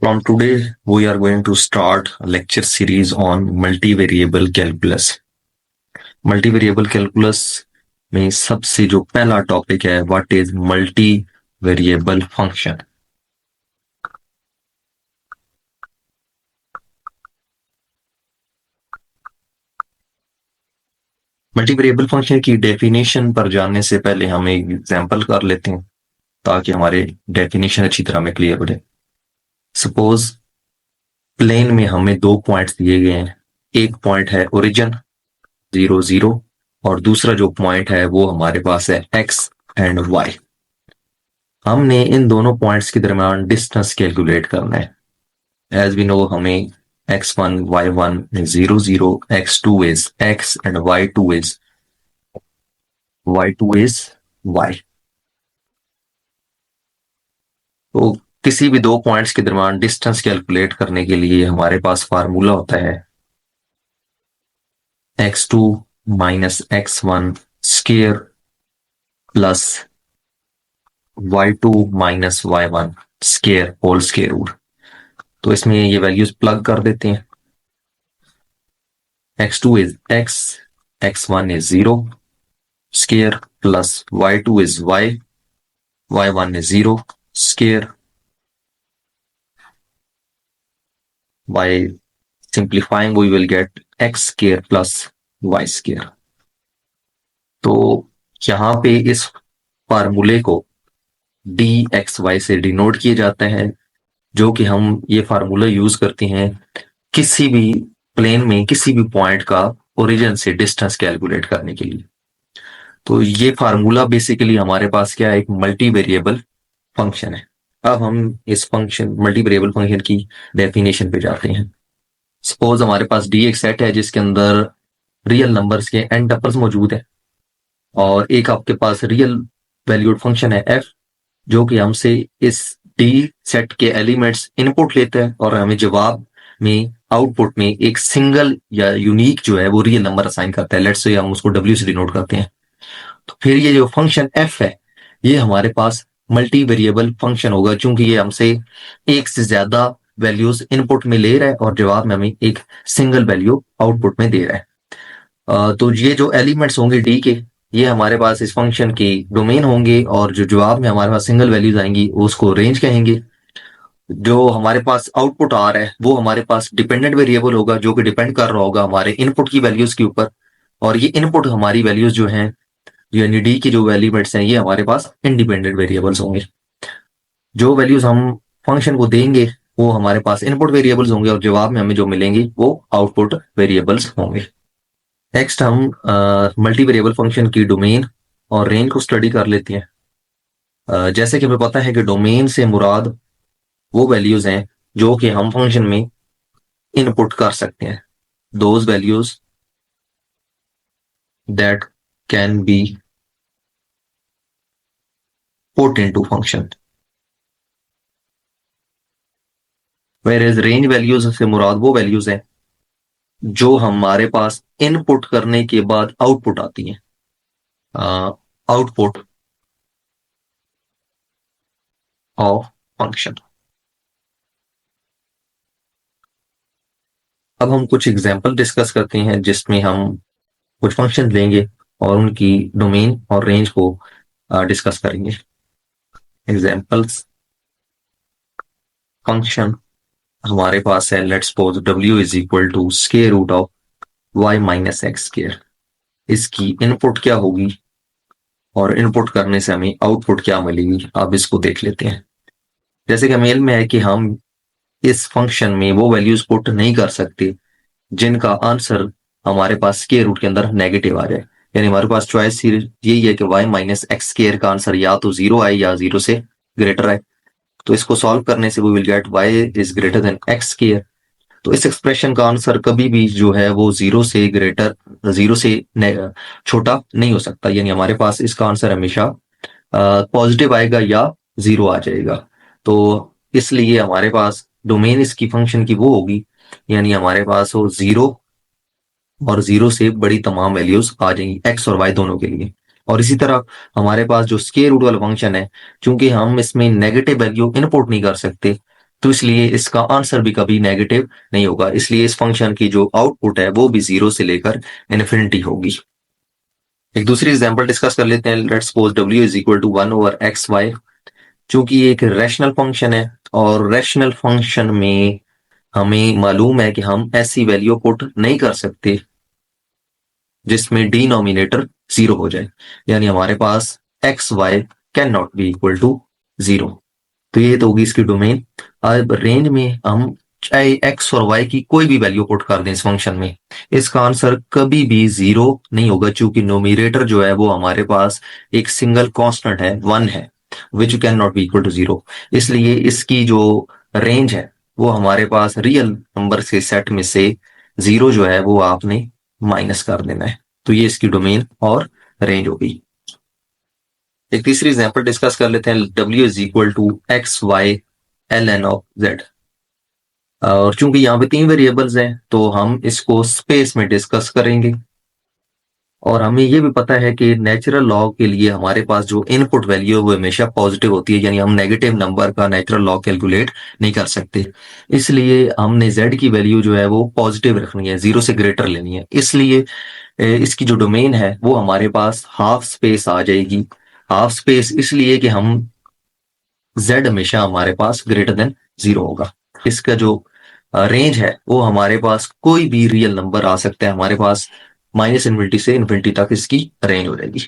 From today, we are going to start a lecture series on multivariable calculus. Multivariable calculus में सबसे जो पहला topic है what is multivariable function. Multivariable function की definition पर जानने से पहले हम एक एग्जांपल कर लेते हैं ताकि हमारे डेफिनेशन अच्छी तरह में क्लियर हो जाए। सपोज प्लेन में हमें दो पॉइंट्स दिए गए हैं, एक पॉइंट है ओरिजिन 0 0 और दूसरा जो पॉइंट है वो हमारे पास है x एंड y। हमने इन दोनों पॉइंट्स के दरमियान डिस्टेंस कैलकुलेट करना है। एज वी नो हमें x1 y1 0 0, x2 is x and y2 is y। तो किसी भी दो पॉइंट्स के दरमियान डिस्टेंस कैलकुलेट करने के लिए हमारे पास फार्मूला होता है x2 minus x1 square plus y2 minus y1 square whole square root. तो इसमें ये वैल्यूज प्लग कर देते हैं। x2 इज x, x1 इज 0 square plus y2 is y, y1 is 0 square. By simplifying we will get x square plus y square। तो यहां पे इस फार्मूले को dxy से डिनोट किया जाता है, जो कि हम ये फार्मूला यूज करते हैं किसी भी प्लेन में किसी भी पॉइंट का ओरिजिन से डिस्टेंस कैलकुलेट करने के लिए। तो ये फार्मूला बेसिकली हमारे पास क्या है, एक मल्टीवेरिएबल फंक्शन है। अब हम इस फंक्शन मल्टीवेरिएबल फंक्शन की डेफिनेशन पे जाते हैं। सपोज हमारे पास डी एक सेट है जिसके अंदर रियल नंबर्स के एन टपल्स मौजूद है और एक आपके पास रियल वैल्यूड फंक्शन है एफ, जो कि हमसे इस डी सेट के एलिमेंट्स इनपुट लेता है और हमें जवाब में आउटपुट में एक सिंगल या यूनिक जो है वो रियल नंबर असाइन करता है। लेट्स से हम उसको डब्ल्यू से डिनोट करते हैं। तो फिर ये जो फंक्शन एफ है ये हमारे पास मल्टी वेरिएबल फंक्शन होगा, क्योंकि ये हमसे एक से ज्यादा वैल्यूज इनपुट में ले रहा है और जवाब में हमें एक सिंगल वैल्यू आउटपुट में दे रहा है। तो ये जो एलिमेंट्स होंगे डी के, ये हमारे पास इस फंक्शन के डोमेन होंगे और जो जवाब में हमारे पास सिंगल वैल्यूज आएंगी उसको रेंज कहेंगे। जो हमारे पास आउटपुट आ रहा है वो हमारे पास डिपेंडेंट वेरिएबल होगा, जो कि डिपेंड कर रहा होगा हमारे इनपुट की वैल्यूज के ऊपर। और ये इनपुट हमारी वैल्यूज जो हैं यानी डी की जो एलिमेंट्स हैं ये हमारे पास इंडिपेंडेंट वेरिएबल्स होंगे। जो वैल्यूज हम फंक्शन को देंगे वो हमारे पास इनपुट वेरिएबल्स होंगे और जवाब में हमें जो मिलेंगे वो आउटपुट वेरिएबल्स होंगे। नेक्स्ट हम मल्टी वेरिएबल फंक्शन की डोमेन और रेंज को स्टडी कर लेते हैं। जैसे कि हमें पता है कि डोमेन से मुराद वो वैल्यूज हैं जो कि हम फंक्शन में इनपुट कर सकते हैं, those values that can be put into function. Where range values से मुराद वो वैल्यूज हैं जो हमारे पास इनपुट करने के बाद आउटपुट आती हैं, आउटपुट ऑफ फंक्शन। अब हम कुछ एग्जांपल डिस्कस करते हैं जिसमें हम कुछ फंक्शन लेंगे और उनकी डोमेन और रेंज को डिस्कस करेंगे। एग्जांपल्स फंक्शन हमारे पास है, let's suppose w is equal to square root of y minus x square. इसकी इनपुट क्या होगी और इनपुट करने से हमें आउटपुट क्या मिलेगी, अब इसको देख लेते हैं। जैसे कि मेल में है कि हम इस फंक्शन में वो वैल्यूज पुट नहीं कर सकते जिनका आंसर हमारे पास स्क्वायर रूट के अंदर नेगेटिव आ जाए। यानी हमारे पास चॉइस यही है कि y माइनस एक्स स्क्वायर का आंसर या तो 0 आए या 0 से ग्रेटर आए। तो इसको सॉल्व करने से we will get y is greater than x square. तो इस एक्सप्रेशन का आंसर कभी भी जो है वो 0 से छोटा नहीं हो सकता, यानी हमारे पास इसका आंसर हमेशा पॉजिटिव आएगा या 0 आ जाएगा। तो इसलिए हमारे पास डोमेन इसकी फंक्शन की वो होगी, यानी हमारे पास वो 0 और 0 से बड़ी तमाम वैल्यूज आ जाएंगी x और y दोनों के लिए। और इसी तरह हमारे पास जो स्क्वायर रूट वाला फंक्शन है, चूंकि हम इसमें नेगेटिव वैल्यू इनपुट नहीं कर सकते तो इसलिए इसका आंसर भी कभी नेगेटिव नहीं होगा, इसलिए इस फंक्शन की जो आउटपुट है वो भी 0 से लेकर इन्फिनिटी होगी। एक दूसरी एग्जांपल डिस्कस कर लेते हैं। Let's suppose w is equal to 1/xy। चूंकि ये एक रैशनल फंक्शन है और रैशनल फंक्शन में हमें मालूम है कि हम ऐसी वैल्यू पुट नहीं कर सकते जिसमें डिनोमिनेटर 0 हो जाए, यानी हमारे पास X Y can not be equal to 0। तो ये तो होगी इसकी डोमेन। अब रेंज में हम चाहे एक्स और वाई की कोई भी वैल्यू पुट कर दें इस फंक्शन में, इसका आंसर कभी भी 0 नहीं होगा, क्योंकि नोमिनेटर जो है वो हमारे पास एक सिंगल कांस्टेंट है, 1 है, which can not be equal to 0। इसलिए इसकी जो रेंज है वो हमारे पास रियल नंबर के सेट में से 0 जो है वो आपने माइनस कर देना है। तो ये इसकी डोमेन और रेंज होगी। एक तीसरी एग्जांपल डिस्कस कर लेते हैं। w is equal to x y l n of z. और चूंकि यहाँ पे 3 वेरिएबल्स हैं तो हम इसको स्पेस में डिस्कस करेंगे। और हमें ये भी पता है कि नेचुरल लॉग के लिए हमारे पास जो इनपुट वैल्यू है वो हमेशा पॉजिटिव होती है, यानी हम नेगेटिव नंबर का नेचुरल लॉग कैलकुलेट नहीं कर सकते। इसलिए हमने z की वैल्यू जो है वो पॉजिटिव रखनी है, 0 से ग्रेटर लेनी है। इसलिए इसकी जो डोमेन है वो हमारे पास हाफ स्पेस आ जाएगी। हाफ स्पेस इसलिए कि हम z हमेशा हमारे पास ग्रेटर देन 0 होगा। इसका जो रेंज है वो हमारे पास कोई भी रियल नंबर आ सकता है, हमारे पास -∞ से इन्फिनिटी तक इसकी रेंज हो जाएगी।